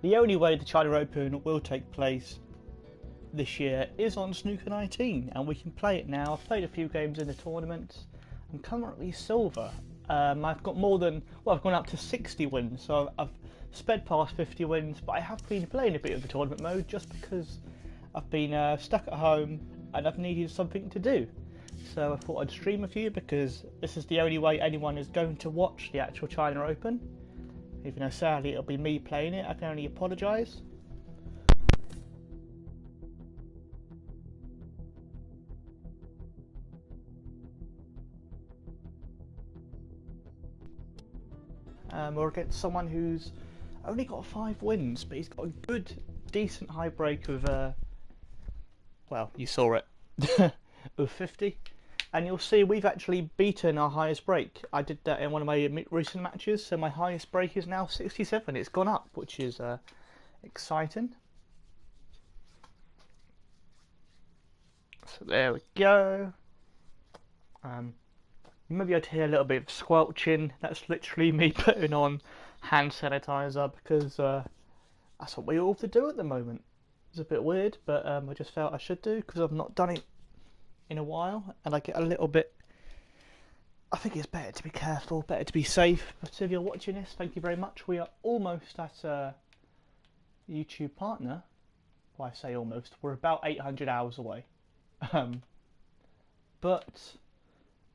the only way the China Open will take place this year is on Snooker 19, and we can play it now. I've played a few games in the tournament. I'm currently silver. I've got more than, well, I've gone up to 60 wins, so I've sped past 50 wins, but I have been playing a bit of the tournament mode just because I've been stuck at home and I've needed something to do. So I thought I'd stream a few because this is the only way anyone is going to watch the actual China Open. Even though sadly it'll be me playing it, I can only apologise. We're against someone who's only got 5 wins, but he's got a good, decent high break of, well, you saw it, of 50. And you'll see we've actually beaten our highest break. I did that in one of my recent matches, so my highest break is now 67. It's gone up, which is exciting. So there we go. You may be able to hear a little bit of squelching. That's literally me putting on hand sanitizer because that's what we all have to do at the moment. It's a bit weird, but I just felt I should do because I've not done it in a while, and I get a little bit. I think it's better to be careful, better to be safe. But if you're watching this, thank you very much. We are almost at a YouTube partner. Well, I say almost. We're about 800 hours away, but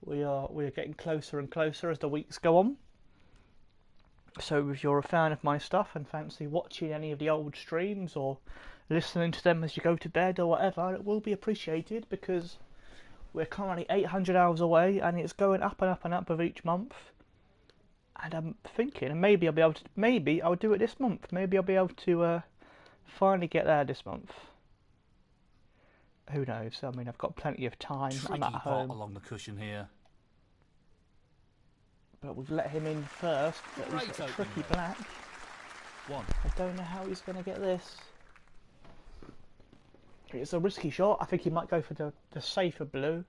we are getting closer and closer as the weeks go on. So if you're a fan of my stuff and fancy watching any of the old streams or listening to them as you go to bed or whatever, it will be appreciated because we're currently 800 hours away and it's going up and up and up with each month. And I'm thinking maybe I'll be able to, maybe I'll do it this month. Maybe I'll be able to finally get there this month. Who knows? I mean, I've got plenty of time. I'm at home. Along the cushion here. But we've let him in first. But he's got a tricky black. One. I don't know how he's going to get this. It's a risky shot. I think he might go for the safer blue.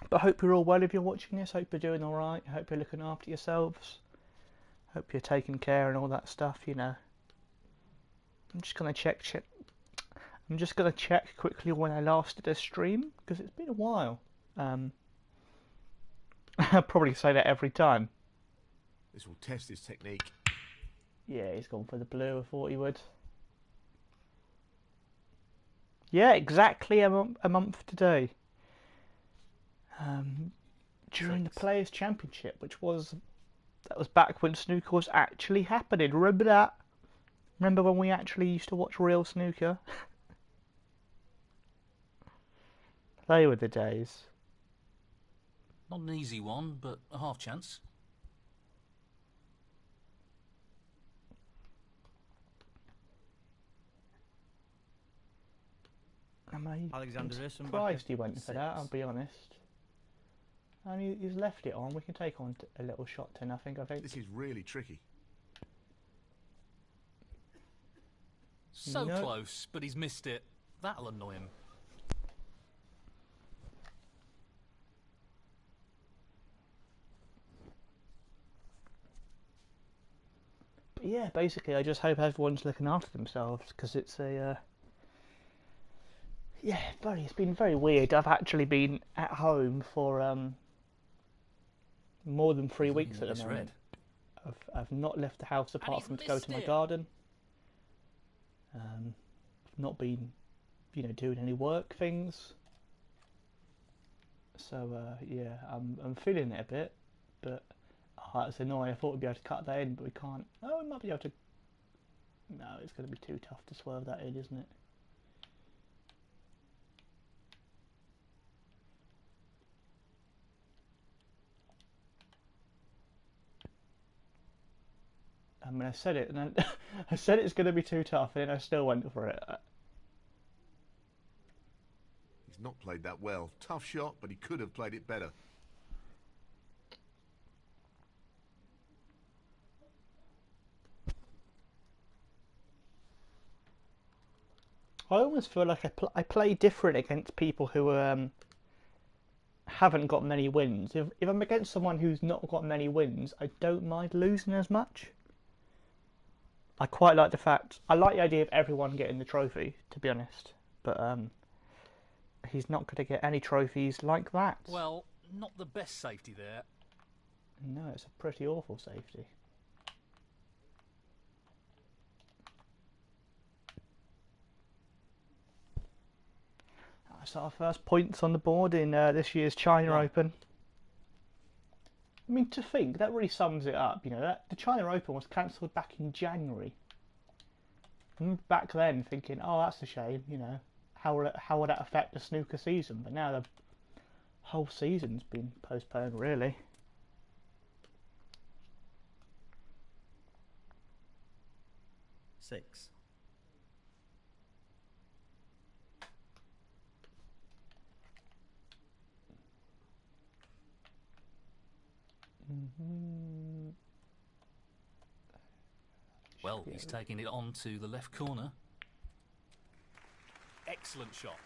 But I hope you're all well if you're watching this. Hope you're doing alright. Hope you're looking after yourselves. Hope you're taking care and all that stuff, you know. I'm just going to check. I'm just going to check quickly when I last did a stream, because it's been a while. I'll probably say that every time. This will test his technique. Yeah, he's gone for the blue. I thought he would. Yeah, exactly a month today. During the Players' Championship, that was back when snooker was actually happening. Remember that? Remember when we actually used to watch real snooker? They were the days. Not an easy one, but a half chance. I'm surprised he went for that, I'll be honest. And he's left it on. We can take on a little shot to nothing, I think. This is really tricky. So close, but he's missed it. That'll annoy him. But yeah, basically I just hope everyone's looking after themselves, because it's a... yeah, it's been very weird. I've actually been at home for more than 3 weeks at the moment. I've not left the house apart from to go to my garden. I've not been, doing any work things. So yeah, I'm feeling it a bit, but that's annoying. I thought we'd be able to cut that in, but we can't. Oh, we might be able to. No, it's going to be too tough to swerve that in, isn't it? I mean, I said it, and then I said it's going to be too tough, and then I still went for it. He's not played that well. Tough shot, but he could have played it better. I almost feel like I play different against people who haven't got many wins. If I'm against someone who's not got many wins, I don't mind losing as much. I quite like the fact, I like the idea of everyone getting the trophy, to be honest. But he's not going to get any trophies like that. Well, not the best safety there. No, it's a pretty awful safety. That's our first points on the board in this year's China Open. I mean, to think, that really sums it up. You know, that the China Open was cancelled back in January. And back then, thinking, oh, that's a shame. You know, how will that affect the snooker season? But now the whole season's been postponed, really. Six. Well, he's taking it on to the left corner. Excellent shot.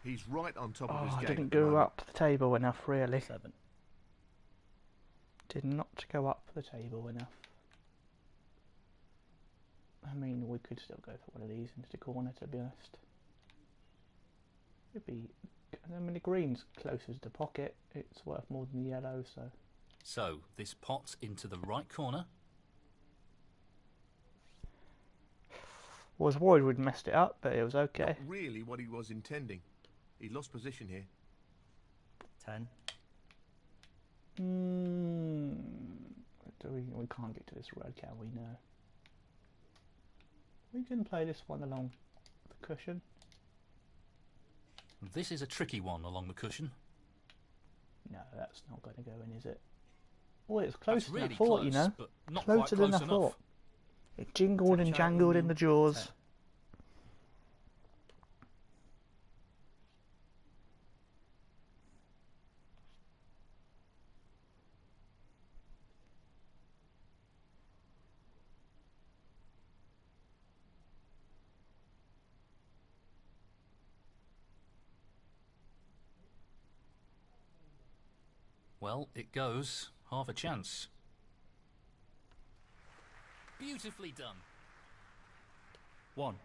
He's right on top of his Oh, game. didn't at the go moment. up the table enough, really. 7. Did not go up the table enough. I mean, we could still go for one of these into the corner, to be honest. It'd be, I mean, the green's closer to the pocket. It's worth more than the yellow, so. So, this pot into the right corner. Was worried we'd messed it up, but it was okay. Not really what he was intending. He lost position here. 10. We can't get to this red, can we? No. We can play this one along the cushion. This is a tricky one along the cushion. No, that's not going to go in, is it? Oh, it's closer That's really than I thought, close, you know. but not Closer quite than I close thought. enough. It jingled and jangled in the jaws. 10. Well, it goes. Half a chance. Beautifully done. 1.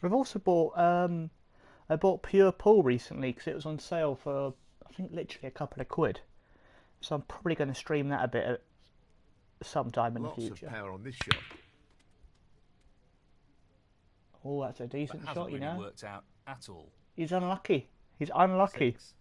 We've also bought, I bought Pure Pool recently because it was on sale for, I think, literally a couple of quid. So I'm probably going to stream that a bit at sometime in Lots the of future. power on this shot. Oh, that's a That decent hasn't shot, you really know. worked out at all. He's unlucky. He's unlucky. 6.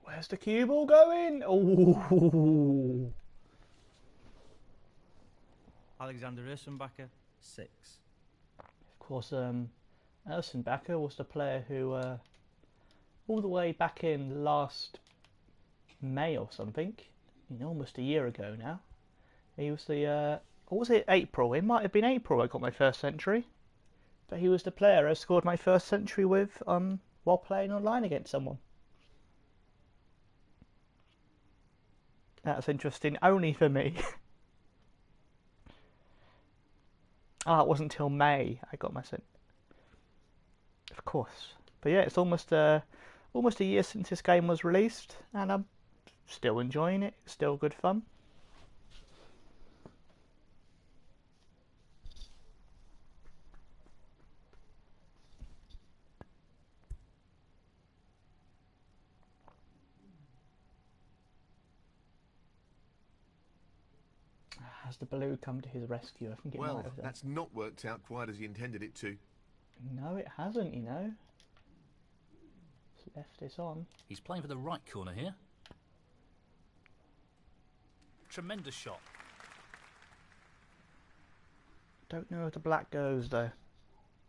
Where's the cue ball going? Oh, Alexander Ursenbacher. 6. of course. Ersenbacher was the player who, all the way back in last May or something, you know, almost a year ago now. He was the, or was it April? It might have been April I got my first century. But he was the player I scored my first century with while playing online against someone. That's interesting, only for me. It wasn't till May I got my century. Of course. But yeah, it's almost a year since this game was released, and I'm still enjoying it. It's still good fun. Has the blue come to his rescue? I think it might Well, have done. that's not worked out quite as he intended it to. No, it hasn't, you know. It's left this on. He's playing for the right corner here. Tremendous shot. Don't know if the black goes though.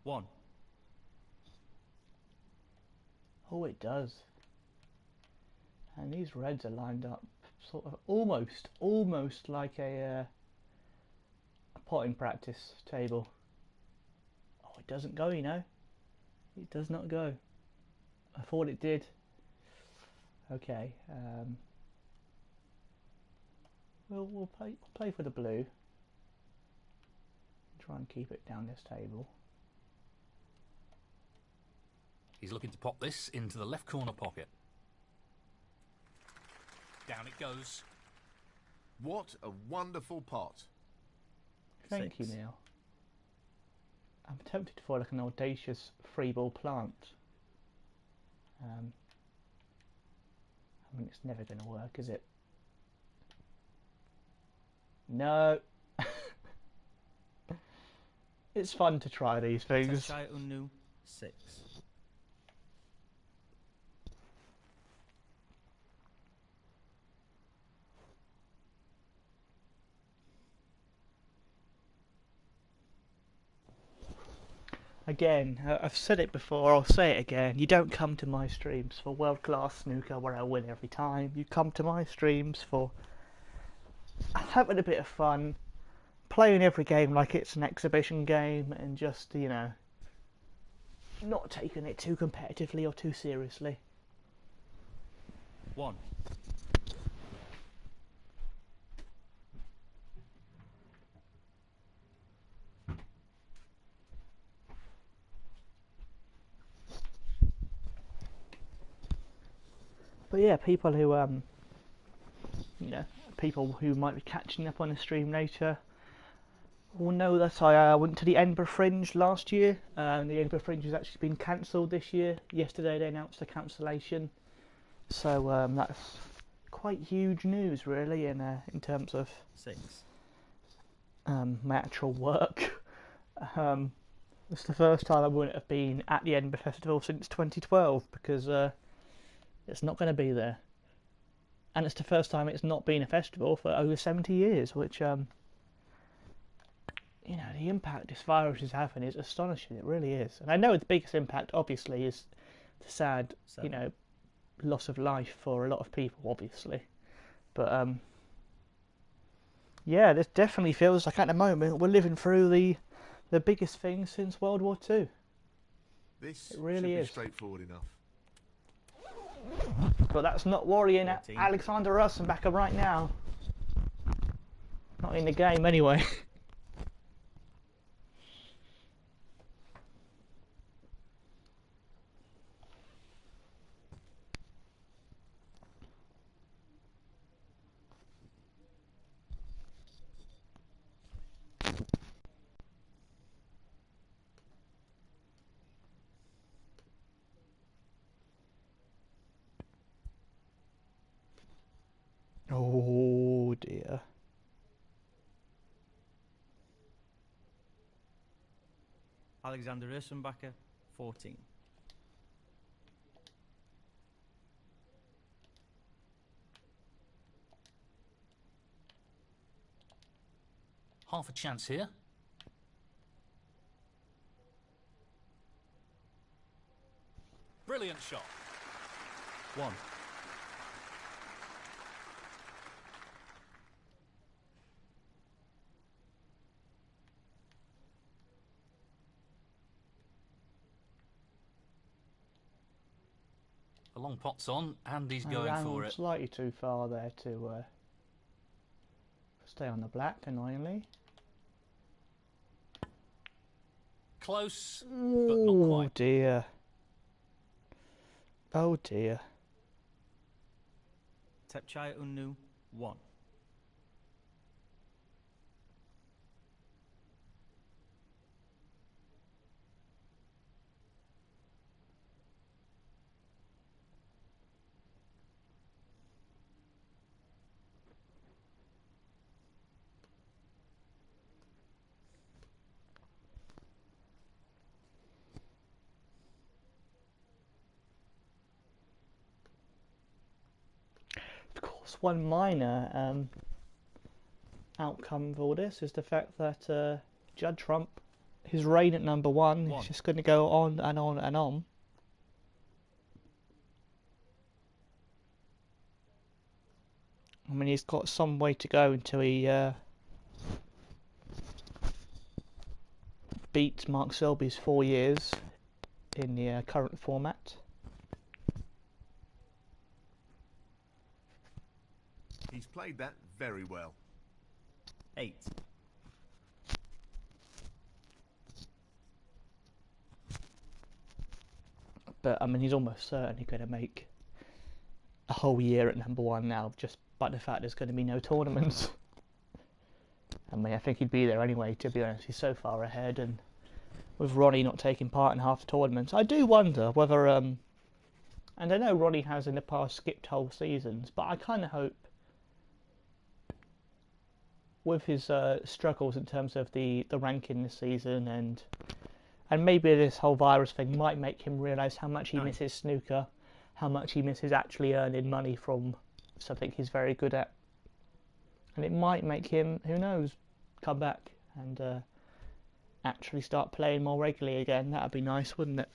1. Oh, it does. And these reds are lined up sort of almost like a potting practice table. Oh, it doesn't go, you know. It does not go. I thought it did. Okay. We'll play for the blue. Try and keep it down this table. He's looking to pop this into the left corner pocket. Down it goes. What a wonderful pot. Thank you, 6. Neil. I'm tempted for like an audacious free ball plant. I mean, it's never going to work, is it? No. It's fun to try these things. Tachai Unu, 6. Again, I've said it before, I'll say it again. You don't come to my streams for world-class snooker where I win every time. You come to my streams for having a bit of fun, playing every game like it's an exhibition game, and just, you know, not taking it too competitively or too seriously. 1. But yeah, people who you know, people who might be catching up on the stream later will know that I went to the Edinburgh Fringe last year. The Edinburgh Fringe has actually been cancelled this year. Yesterday they announced a cancellation, so that's quite huge news, really, in terms of 6. my actual work. It's the first time I wouldn't have been at the Edinburgh Festival since 2012 because it's not going to be there, and it's the first time it's not been a festival for over 70 years, which you know, the impact this virus is having is astonishing. It really is. And I know the biggest impact obviously is the sad 7. you know, loss of life for a lot of people, obviously, but yeah, this definitely feels like at the moment we're living through the biggest thing since World War II. This It really should be is. straightforward enough. But that's not worrying 14. Alexander Russenbacher right now. Not in the game, anyway. Oh dear. Alexander Russenbacher, 14. Half a chance here. Brilliant shot. 1. The long pot's on, and he's I going ran for it. slightly too far there to stay on the black, annoyingly. Close, but not Oh quite. dear. Oh dear. Tachai Unu, 1. Of course, one minor outcome of all this is the fact that Judd Trump, his reign at number one, is 1. just going to go on and on and on. I mean, he's got some way to go until he beats Mark Selby's 4 years in the current format. He's played that very well. 8. But I mean, he's almost certainly going to make a whole year at number 1 now, just by the fact there's going to be no tournaments. I mean, I think he'd be there anyway, to be honest. He's so far ahead, and with Ronnie not taking part in half the tournaments, I do wonder whether, and I know Ronnie has in the past skipped whole seasons, but I kind of hope, with his struggles in terms of the ranking this season, and maybe this whole virus thing might make him realise how much he misses snooker, how much he misses actually earning money from something he's very good at. And it might make him, who knows, come back and actually start playing more regularly again. That'd be nice, wouldn't it?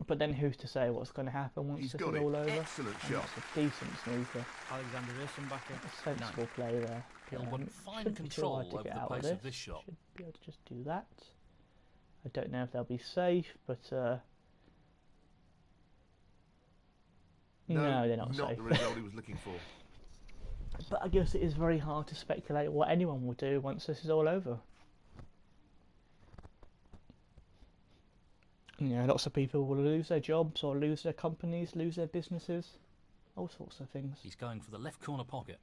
But then who's to say what's going to happen once this is all over? Excellent shot. It's a decent snooker. Alexander Rissenbacher, A sensible play there. Gilbert, fine control over the pace of this shot. Should be able to just do that. I don't know if they'll be safe, but no, they're not safe. Not the result he was looking for. But I guess it is very hard to speculate what anyone will do once this is all over. You know, lots of people will lose their jobs or lose their companies, lose their businesses, all sorts of things. He's going for the left corner pocket.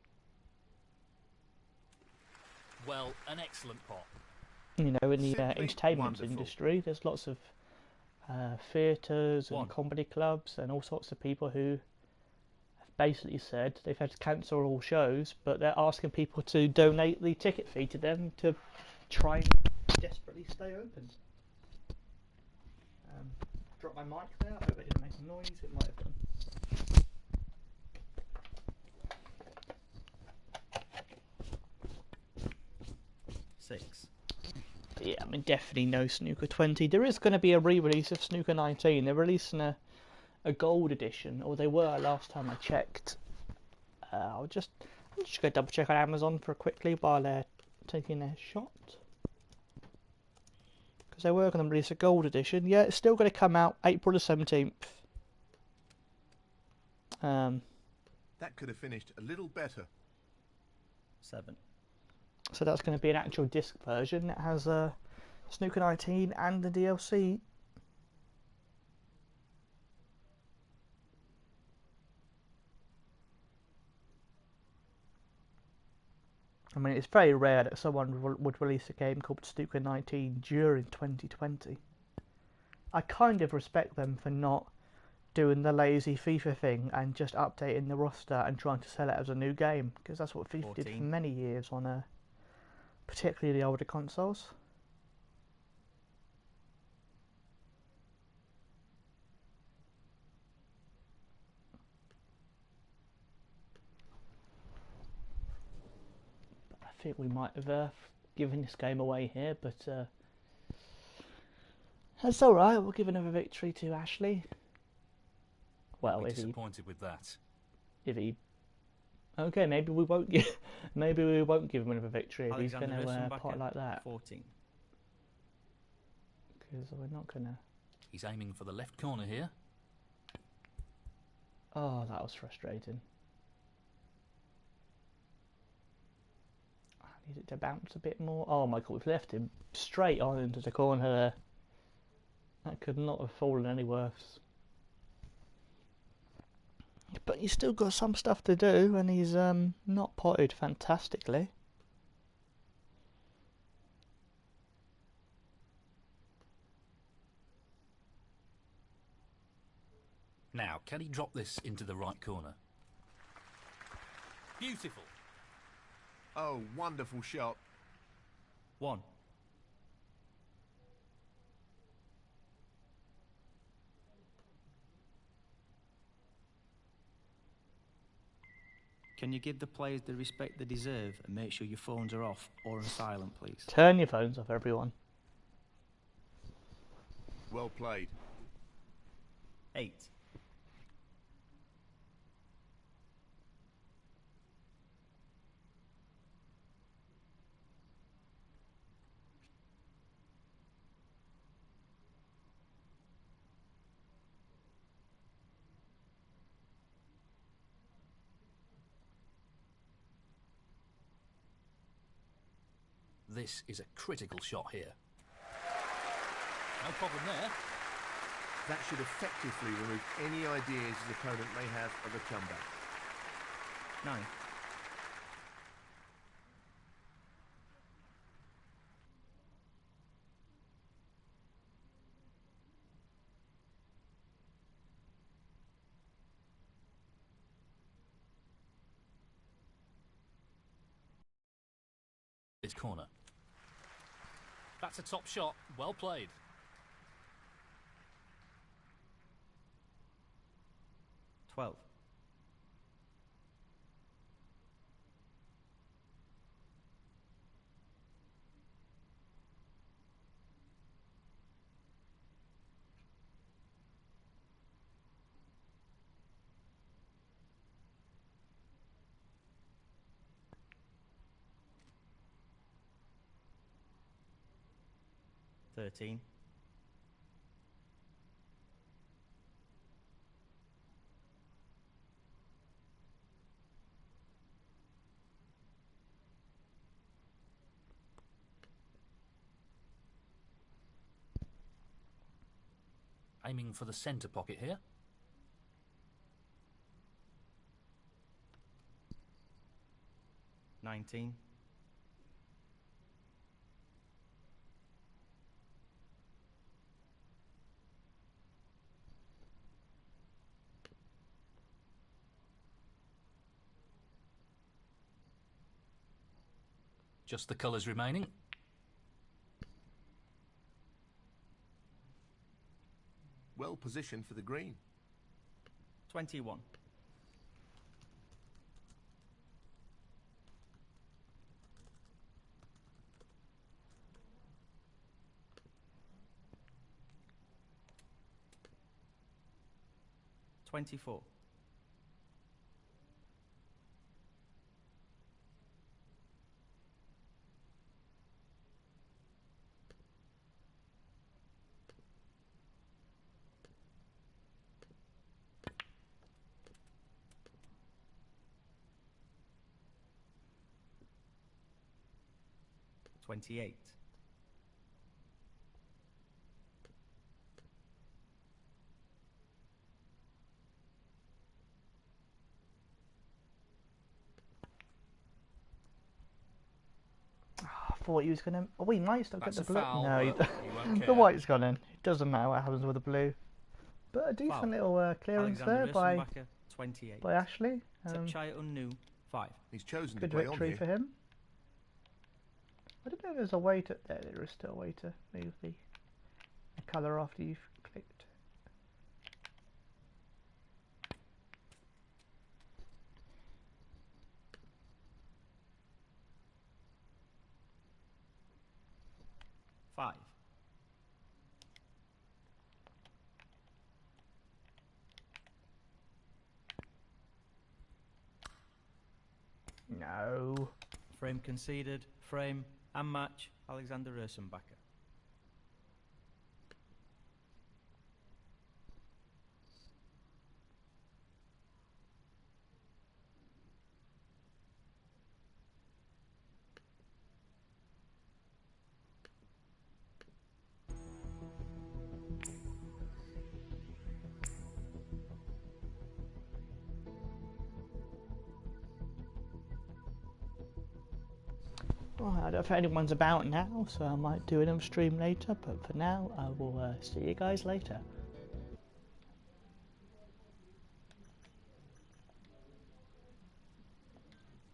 Well, an excellent pot. You know, in the Simply entertainment wonderful. industry, there's lots of theatres and comedy clubs and all sorts of people who have basically said they've had to cancel all shows, but they're asking people to donate the ticket fee to them to try and desperately stay open. Drop my mic there. I hope it didn't make a noise. It might have done. 6. Yeah, I mean, definitely no Snooker 20. There is going to be a re-release of Snooker 19. They're releasing a gold edition, or they were last time I checked. I'm just going to double check on Amazon for quickly while they're taking their shot. Because they were going to release a gold edition. Yeah, it's still going to come out April the 17th. That could have finished a little better. 7. So that's going to be an actual disc version. It has Snooker 19 and the DLC. I mean, it's very rare that someone would release a game called Snooker 19 during 2020. I kind of respect them for not doing the lazy FIFA thing and just updating the roster and trying to sell it as a new game, because that's what FIFA did for 14. many years on particularly the older consoles. I think we might have given this game away here, but that's alright. We'll give another victory to Ashley. Well, I'll be if disappointed with that. he okay, maybe we won't give him another victory if he's Alexander going to Rissenbacher, pot like that, 14. because we're not going to. He's aiming for the left corner here. Oh, that was frustrating. I need it to bounce a bit more. Oh my god, we've left him straight on into the corner there. That could not have fallen any worse. But he's still got some stuff to do, and he's not potted fantastically. Now, can he drop this into the right corner? Beautiful. Oh, wonderful shot. 1. Can you give the players the respect they deserve and make sure your phones are off or on silent, please? Turn your phones off, everyone. Well played. 8. This is a critical shot here. No problem there. That should effectively remove any ideas his opponent may have of a comeback. 9. This corner. That's a top shot. Well played. 12. Thirteen. Aiming for the centre pocket here. 19. Just the colours remaining. Well positioned for the green. 21. 24. 28. I thought he was going to... Oh, he might still That's get the a blue. foul, No, but you won't the care. white's gone in. It doesn't matter what happens with the blue. But a decent Foul. little clearance Alexander there by Rissenbacher, 28. Ashley. Chai Unnu, 5. He's chosen to Good play on victory here. for him. I don't know if there's a way to... There is still a way to move the colour after you've clicked. Five. No. Frame conceded. Frame and match. Alexander Rissenbacher. Well, I don't know if anyone's about now, so I might do an stream later, but for now, I will see you guys later.